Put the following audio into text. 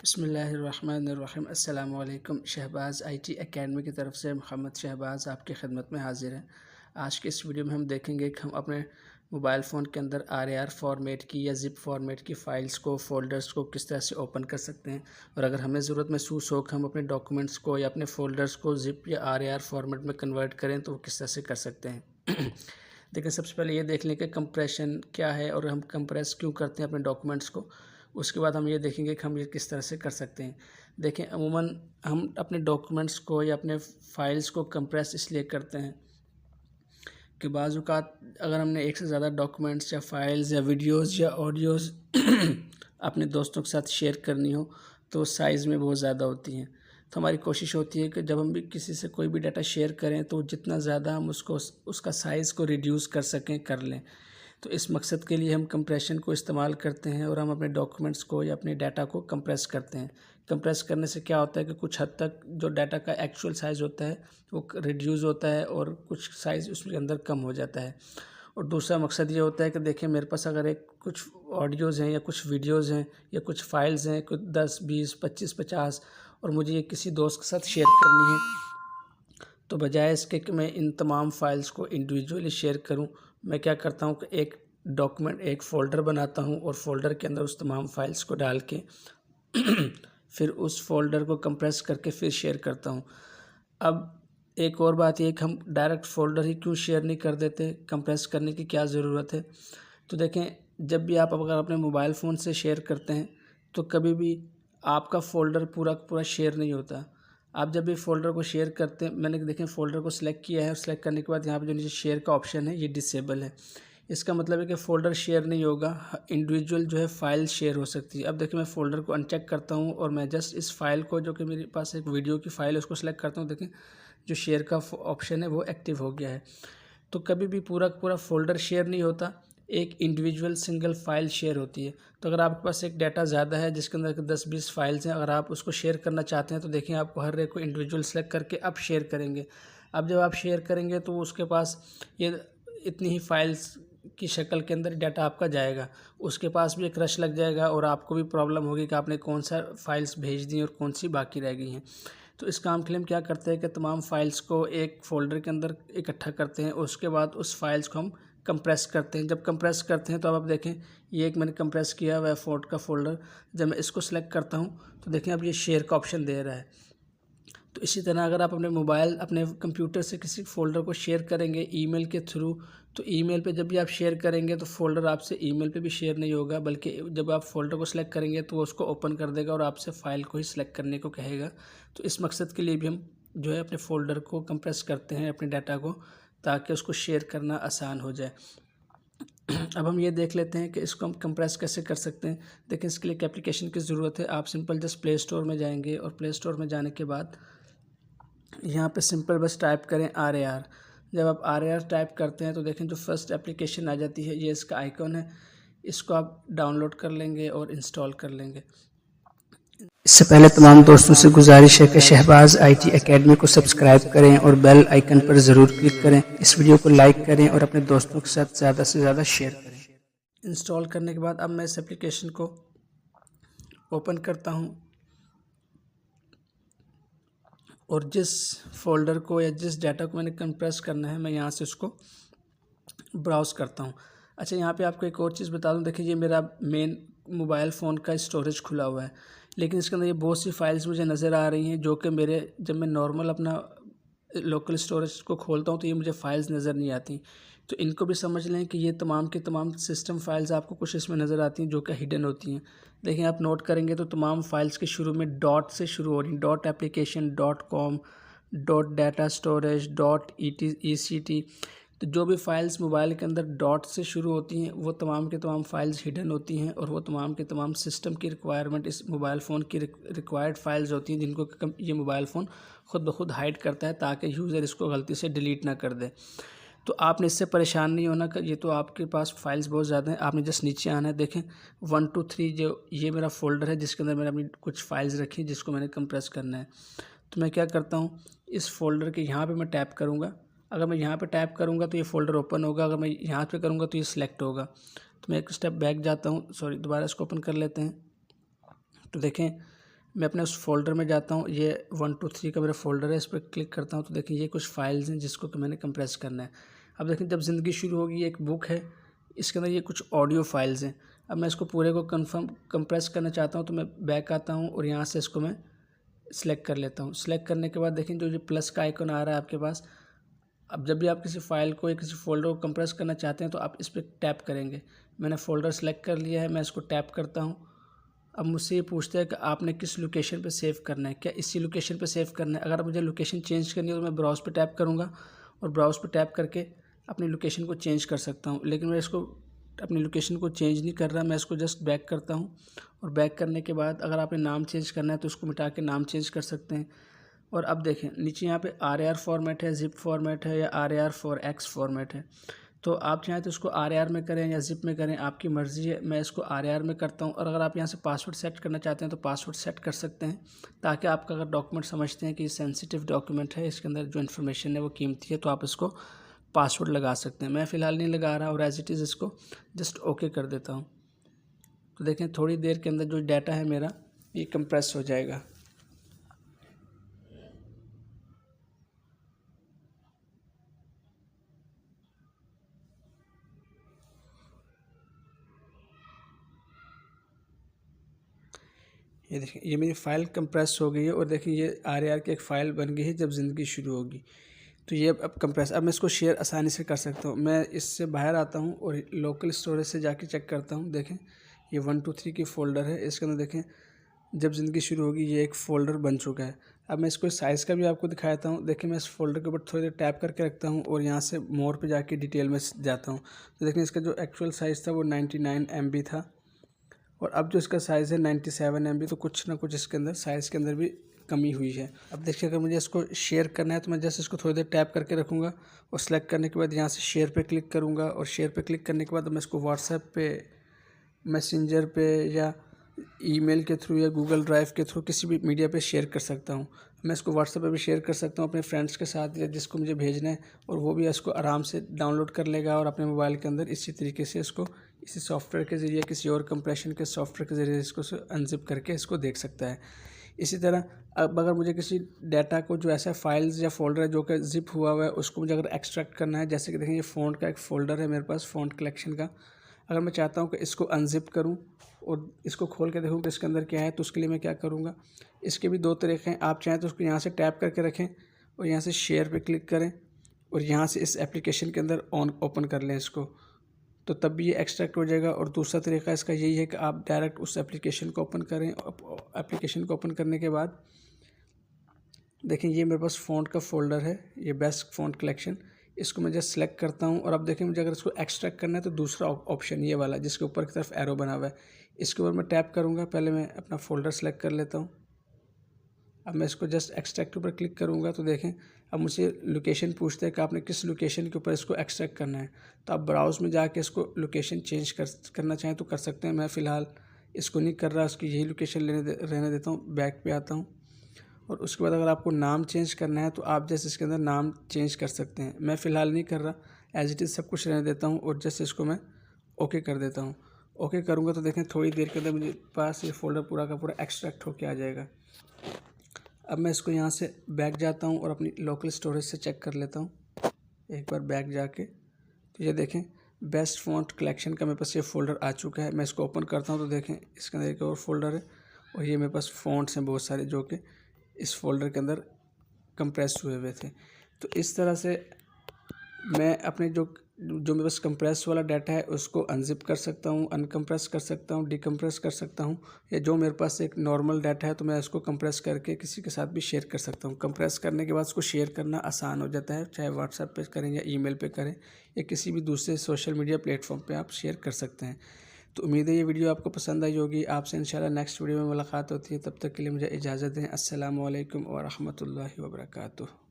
बिस्मिल्लाहिर्रहमानिर्रहीम। अस्सलामु अलैकुम। शहबाज़ आईटी एकेडमी की तरफ से मोहम्मद शहबाज़ आपकी खिदमत में हाज़िर है। आज की इस वीडियो में हम देखेंगे कि हम अपने मोबाइल फ़ोन के अंदर आर फॉर्मेट की या ज़िप फॉर्मेट की फ़ाइल्स को, फ़ोल्डर्स को किस तरह से ओपन कर सकते हैं, और अगर हमें ज़रूरत महसूस हो कि हम अपने डॉक्यूमेंट्स को या अपने फ़ोल्डर्स को ज़िप या आर फॉर्मेट में कन्वर्ट करें तो वो किस तरह से कर सकते हैं। देखिए, सबसे पहले ये देख लें कि कंप्रेशन क्या है और हम कंप्रेस क्यों करते हैं अपने डॉक्यूमेंट्स को। उसके बाद हम ये देखेंगे कि हम ये किस तरह से कर सकते हैं। देखें, अमूमन हम अपने डॉक्यूमेंट्स को या अपने फ़ाइल्स को कंप्रेस इसलिए करते हैं कि बाज़ औक़ात अगर हमने एक से ज़्यादा डॉक्यूमेंट्स या फ़ाइल्स या वीडियोज़ या ऑडियोज़ अपने दोस्तों के साथ शेयर करनी हो तो साइज़ में बहुत ज़्यादा होती हैं। तो हमारी कोशिश होती है कि जब हम भी किसी से कोई भी डाटा शेयर करें तो जितना ज़्यादा हम उसका साइज़ को रिड्यूस कर सकें, कर लें। तो इस मकसद के लिए हम कंप्रेशन को इस्तेमाल करते हैं और हम अपने डॉक्यूमेंट्स को या अपने डाटा को कंप्रेस करते हैं। कंप्रेस करने से क्या होता है कि कुछ हद तक जो डाटा का एक्चुअल साइज़ होता है वो रिड्यूस होता है और कुछ साइज़ उसके अंदर कम हो जाता है। और दूसरा मकसद ये होता है कि देखिए, मेरे पास अगर कुछ ऑडियोज़ हैं या कुछ वीडियोज़ हैं या कुछ फ़ाइल्स हैं, कुछ 10, 20, 25, 50, और मुझे ये किसी दोस्त के साथ शेयर करनी है, तो बजाय इसके कि मैं इन तमाम फ़ाइल्स को इंडिविजुअली शेयर करूं, मैं क्या करता हूं कि एक फ़ोल्डर बनाता हूं और फ़ोल्डर के अंदर उस तमाम फ़ाइल्स को डाल के फिर उस फ़ोल्डर को कंप्रेस करके फिर शेयर करता हूं। अब एक और बात ये कि हम डायरेक्ट फ़ोल्डर ही क्यों शेयर नहीं कर देते, कंप्रेस करने की क्या ज़रूरत है। तो देखें, जब भी आप अगर अपने मोबाइल फ़ोन से शेयर करते हैं तो कभी भी आपका फ़ोल्डर पूरा का पूरा शेयर नहीं होता। आप जब भी फ़ोल्डर को शेयर करते हैं, मैंने देखें फ़ोल्डर को सिलेक्ट किया है और सिलेक्ट करने के बाद यहाँ पे जो नीचे शेयर का ऑप्शन है ये डिसेबल है। इसका मतलब है कि फ़ोल्डर शेयर नहीं होगा, इंडिविजुअल जो है फ़ाइल शेयर हो सकती है। अब देखिए, मैं फ़ोल्डर को अनचेक करता हूँ और मैं जस्ट इस फ़ाइल को, जो कि मेरे पास एक वीडियो की फ़ाइल है, उसको सिलेक्ट करता हूँ। देखें, जो शेयर का ऑप्शन है वो एक्टिव हो गया है। तो कभी भी पूरा का पूरा फ़ोल्डर शेयर नहीं होता, एक इंडिविजुअल सिंगल फ़ाइल शेयर होती है। तो अगर आपके पास एक डाटा ज़्यादा है जिसके अंदर 10-20 फ़ाइल्स हैं, अगर आप उसको शेयर करना चाहते हैं तो देखिए, आपको हर एक को इंडिविजुअल सेलेक्ट करके अब शेयर करेंगे। अब जब आप शेयर करेंगे तो उसके पास ये इतनी ही फ़ाइल्स की शक्ल के अंदर डाटा आपका जाएगा। उसके पास भी एक रश लग जाएगा और आपको भी प्रॉब्लम होगी कि आपने कौन सा फ़ाइल्स भेज दी और कौन सी बाकी रह गई हैं। तो इस काम के लिए हम क्या करते हैं कि तमाम फ़ाइल्स को एक फ़ोल्डर के अंदर इकट्ठा करते हैं और उसके बाद उस फ़ाइल्स को हम कंप्रेस करते हैं। जब कंप्रेस करते हैं तो अब आप देखें, ये एक मैंने कंप्रेस किया हुआ है फोर्ट का फ़ोल्डर। जब मैं इसको सेलेक्ट करता हूँ तो देखें, अब ये शेयर का ऑप्शन दे रहा है। तो इसी तरह अगर आप अपने कंप्यूटर से किसी फ़ोल्डर को शेयर करेंगे ईमेल के थ्रू, तो ईमेल पे जब भी आप शेयर करेंगे तो फ़ोल्डर आपसे ईमेल पे भी शेयर नहीं होगा, बल्कि जब आप फ़ोल्डर को सिलेक्ट करेंगे तो वो उसको ओपन कर देगा और आपसे फ़ाइल को ही सिलेक्ट करने को कहेगा। तो इस मकसद के लिए भी हम जो है अपने फ़ोल्डर को कंप्रेस करते हैं, अपने डाटा को, ताकि उसको शेयर करना आसान हो जाए। अब हम ये देख लेते हैं कि इसको हम कंप्रेस कैसे कर सकते हैं। देखिए, इसके लिए एक एप्लीकेशन की ज़रूरत है। आप सिंपल जस्ट प्ले स्टोर में जाएंगे और प्ले स्टोर में जाने के बाद यहाँ पे सिंपल बस टाइप करें आर। जब आप आर टाइप करते हैं तो देखें, जो फर्स्ट एप्लीकेशन आ जाती है ये इसका आइकॉन है। इसको आप डाउनलोड कर लेंगे और इंस्टॉल कर लेंगे। इससे पहले तमाम दोस्तों से गुजारिश है कि शहबाज़ आईटी एकेडमी को सब्सक्राइब करें और बेल आइकन पर ज़रूर क्लिक करें। इस वीडियो को लाइक करें और अपने दोस्तों के साथ ज़्यादा से ज़्यादा शेयर करें। इंस्टॉल करने के बाद अब मैं इस एप्लीकेशन को ओपन करता हूँ और जिस फ़ोल्डर को या जिस डाटा को मैंने कंप्रेस करना है, मैं यहाँ से उसको ब्राउज़ करता हूँ। अच्छा, यहाँ पे आपको एक और चीज़ बता दूँ। देखिए, ये मेरा मेन मोबाइल फ़ोन का स्टोरेज खुला हुआ है, लेकिन इसके अंदर ये बहुत सी फ़ाइल्स मुझे नज़र आ रही हैं जो कि जब मैं नॉर्मल अपना लोकल स्टोरेज को खोलता हूँ तो ये मुझे फ़ाइल्स नज़र नहीं आती। तो इनको भी समझ लें कि ये तमाम की तमाम सिस्टम फ़ाइल्स आपको कुछ इसमें नज़र आती हैं जो कि हिडन होती हैं। देखिए, आप नोट करेंगे तो तमाम फ़ाइल्स के शुरू में डॉट से शुरू हो रही हैं, dot application, dot com, dot data storage, dot ECT। तो जो भी फ़ाइल्स मोबाइल के अंदर डॉट से शुरू होती हैं वो तमाम के तमाम फ़ाइल्स हिडन होती हैं, और वो तमाम के तमाम सिस्टम की रिक्वायरमेंट, इस मोबाइल फ़ोन की रिक्वायर्ड फ़ाइल्स होती हैं जिनको ये मोबाइल फ़ोन ख़ुद ब खुद हाइड करता है ताकि यूज़र इसको गलती से डिलीट ना कर दे। तो आपने इससे परेशान नहीं होना कि ये तो आपके पास फ़ाइल्स बहुत ज़्यादा हैं। आपने जस्ट नीचे आना है। देखें, 1 2 3 जो ये मेरा फ़ोल्डर है जिसके अंदर मैंने अपनी कुछ फ़ाइल्स रखी हैं जिसको मैंने कंप्रेस करना है। तो मैं क्या करता हूँ, इस फ़ोल्डर के यहाँ पे मैं टैप करूँगा। अगर मैं यहाँ पे टैप करूँगा तो ये फ़ोल्डर ओपन होगा, अगर मैं यहाँ पे करूँगा तो ये सिलेक्ट होगा। तो मैं एक स्टेप बैक जाता हूँ, सॉरी, दोबारा इसको ओपन कर लेते हैं। तो देखें, मैं अपने उस फ़ोल्डर में जाता हूँ, ये 1 2 3 का मेरा फ़ोल्डर है, इस पर क्लिक करता हूँ तो देखिए ये कुछ फाइल्स हैं जिसको कि मैंने कंप्रेस करना है। अब देखिए जब ज़िंदगी शुरू होगी, ये एक बुक है, इसके अंदर ये कुछ ऑडियो फाइल्स हैं। अब मैं इसको पूरे को कंप्रेस करना चाहता हूँ, तो मैं बैक आता हूँ और यहाँ से इसको मैं सेलेक्ट कर लेता हूँ। सेलेक्ट करने के बाद देखिए जो ये प्लस का आइकन आ रहा है आपके पास, अब जब भी आप किसी फ़ाइल को या किसी फ़ोल्डर को कंप्रेस करना चाहते हैं तो आप इस पर टैप करेंगे। मैंने फ़ोल्डर सेलेक्ट कर लिया है, मैं इसको टैप करता हूँ। अब मुझसे ये पूछता है कि आपने किस लोकेशन पे सेव करना है, क्या इसी लोकेशन पे सेव करना है। अगर मुझे लोकेशन चेंज करनी है तो मैं ब्राउज़ पे टैप करूँगा और ब्राउज़ पे टैप करके अपनी लोकेशन को चेंज कर सकता हूँ। लेकिन मैं इसको अपनी लोकेशन को चेंज नहीं कर रहा, मैं इसको जस्ट बैक करता हूँ। और बैक करने के बाद अगर आपने नाम चेंज करना है तो उसको मिटा के नाम चेंज कर सकते हैं। और अब देखें नीचे यहाँ पे RAR फॉर्मेट है, ज़िप फॉर्मेट है या RAR4X फॉर्मेट है। तो आप चाहें तो इसको RAR में करें या ज़िप में करें, आपकी मर्ज़ी है। मैं इसको RAR में करता हूँ। और अगर आप यहाँ से पासवर्ड सेट करना चाहते हैं तो पासवर्ड सेट कर सकते हैं, ताकि आपका अगर डॉक्यूमेंट समझते हैं कि सेंसिटिव डॉक्यूमेंट है, इसके अंदर जो इन्फॉर्मेशन है वो कीमती है, तो आप इसको पासवर्ड लगा सकते हैं। मैं फ़िलहाल नहीं लगा रहा और एज़ इट इज़ इसको जस्ट ओके कर देता हूँ। तो देखें थोड़ी देर के अंदर जो डाटा है मेरा ये कंप्रेस हो जाएगा। ये देखिए ये मेरी फ़ाइल कंप्रेस हो गई है और देखिए ये RAR की एक फ़ाइल बन गई है जब ज़िंदगी शुरू होगी। तो ये अब कंप्रेस, अब मैं इसको शेयर आसानी से कर सकता हूँ। मैं इससे बाहर आता हूँ और लोकल स्टोरेज से जाके चेक करता हूँ। देखें ये 1 2 3 की फ़ोल्डर है, इसके अंदर देखें जब ज़िंदगी शुरू होगी ये एक फ़ोल्डर बन चुका है। अब मैं इसको साइज़ का भी आपको दिखाता हूँ। देखिए मैं इस फ़ोल्डर के ऊपर थोड़ी देर टैप करके रखता हूँ और यहाँ से मोर पे जाके डिटेल में जाता हूँ। तो देखिए इसका जो एक्चुअल साइज़ था वो 99 MB था और अब जो इसका साइज़ है 97 MB। तो कुछ ना कुछ इसके अंदर साइज़ के अंदर भी कमी हुई है। अब देखिए अगर मुझे इसको शेयर करना है तो मैं जस्ट इसको थोड़ी देर टैप करके रखूँगा और सेलेक्ट करने के बाद यहाँ से शेयर पे क्लिक करूँगा और शेयर पे क्लिक करने के बाद मैं इसको व्हाट्सएप पे, मैसेंजर पे या ईमेल के थ्रू या गूगल ड्राइव के थ्रू किसी भी मीडिया पे शेयर कर सकता हूँ। मैं इसको व्हाट्सएप पे भी शेयर कर सकता हूँ अपने फ्रेंड्स के साथ या जिसको मुझे भेजना है, और वो भी इसको आराम से डाउनलोड कर लेगा और अपने मोबाइल के अंदर इसी तरीके से इसको इसी सॉफ्टवेयर के ज़रिए, किसी और कंप्रेशन के सॉफ्टवेयर के ज़रिए इसको अनजिप करके इसको देख सकता है। इसी तरह अब अगर मुझे किसी डाटा को, जो ऐसा फाइल्स या फ़ोल्डर है जो कि ज़िप हुआ हुआ है, उसको मुझे अगर एक्सट्रैक्ट करना है, जैसे कि देखें ये फ़ॉन्ट का एक फ़ोल्डर है मेरे पास, फ़ॉन्ट कलेक्शन का। अगर मैं चाहता हूँ कि इसको अनजिप करूँ और इसको खोल के देखूँ कि इसके अंदर क्या है, तो उसके लिए मैं क्या करूँगा, इसके भी 2 तरीके हैं। आप चाहें तो उसको यहाँ से टैप करके रखें और यहाँ से शेयर पे क्लिक करें और यहाँ से इस एप्लीकेशन के अंदर ओपन कर लें इसको, तो तब भी ये एक्सट्रैक्ट हो जाएगा। और दूसरा तरीका इसका यही है कि आप डायरेक्ट उस एप्लीकेशन को ओपन करें। एप्लीकेशन को ओपन करने के बाद देखें ये मेरे पास फ़ॉन्ट का फ़ोल्डर है, ये बेस्ट फ़ॉन्ट कलेक्शन, इसको मैं जस्ट सेलेक्ट करता हूँ। और अब देखें मुझे अगर इसको एक्सट्रैक्ट करना है तो दूसरा ऑप्शन ये वाला जिसके ऊपर की तरफ एरो बना हुआ है, इसके ऊपर मैं टैप करूँगा। पहले मैं अपना फ़ोल्डर सेलेक्ट कर लेता हूँ। अब मैं इसको जस्ट एक्सट्रैक्ट ऊपर क्लिक करूँगा तो देखें अब मुझे लोकेशन पूछता है कि आपने किस लोकेशन के ऊपर इसको एक्सट्रैक्ट करना है। तो आप ब्राउज़ में जाके इसको लोकेशन चेंज करना चाहें तो कर सकते हैं। मैं फ़िलहाल इसको नहीं कर रहा, उसकी यही लोकेशन रहने देता हूँ। बैक पे आता हूँ और उसके बाद अगर आपको नाम चेंज करना है तो आप जैसे इसके अंदर नाम चेंज कर सकते हैं। मैं फ़िलहाल नहीं कर रहा, एज़ इट इज़ सब कुछ रहने देता हूँ और जैसे इसको मैं ओके कर देता हूँ। ओके करूँगा तो देखें थोड़ी देर के अंदर मुझे पास ये फ़ोल्डर पूरा का पूरा एक्सट्रैक्ट होके आ जाएगा। अब मैं इसको यहाँ से बैक जाता हूँ और अपनी लोकल स्टोरेज से चेक कर लेता हूँ। एक बार बैक जाके तो ये देखें बेस्ट फ़ॉन्ट कलेक्शन का मेरे पास ये फ़ोल्डर आ चुका है। मैं इसको ओपन करता हूँ तो देखें इसके अंदर एक और फ़ोल्डर है और ये मेरे पास फ़ॉन्ट्स हैं बहुत सारे जो कि इस फ़ोल्डर के अंदर कंप्रेस हुए हुए थे। तो इस तरह से मैं अपने जो मेरे पास कंप्रेस वाला डाटा है उसको अनजिप कर सकता हूँ, अनकम्प्रेस कर सकता हूँ, डिकम्प्रेस कर सकता हूँ, या जो मेरे पास एक नॉर्मल डाटा है तो मैं इसको कंप्रेस करके किसी के साथ भी शेयर कर सकता हूँ। कंप्रेस करने के बाद उसको शेयर करना आसान हो जाता है, चाहे व्हाट्सएप पे करें या ईमेल पे करें या किसी भी दूसरे सोशल मीडिया प्लेटफॉर्म पे आप शेयर कर सकते हैं। तो उम्मीद है ये वीडियो आपको पसंद आई होगी। आपसे इंशाल्लाह नेक्स्ट वीडियो में मुलाकात होती है, तब तक के लिए मुझे इजाज़त दें। अस्सलामु अलैकुम व रहमतुल्लाहि व बरकातुहू।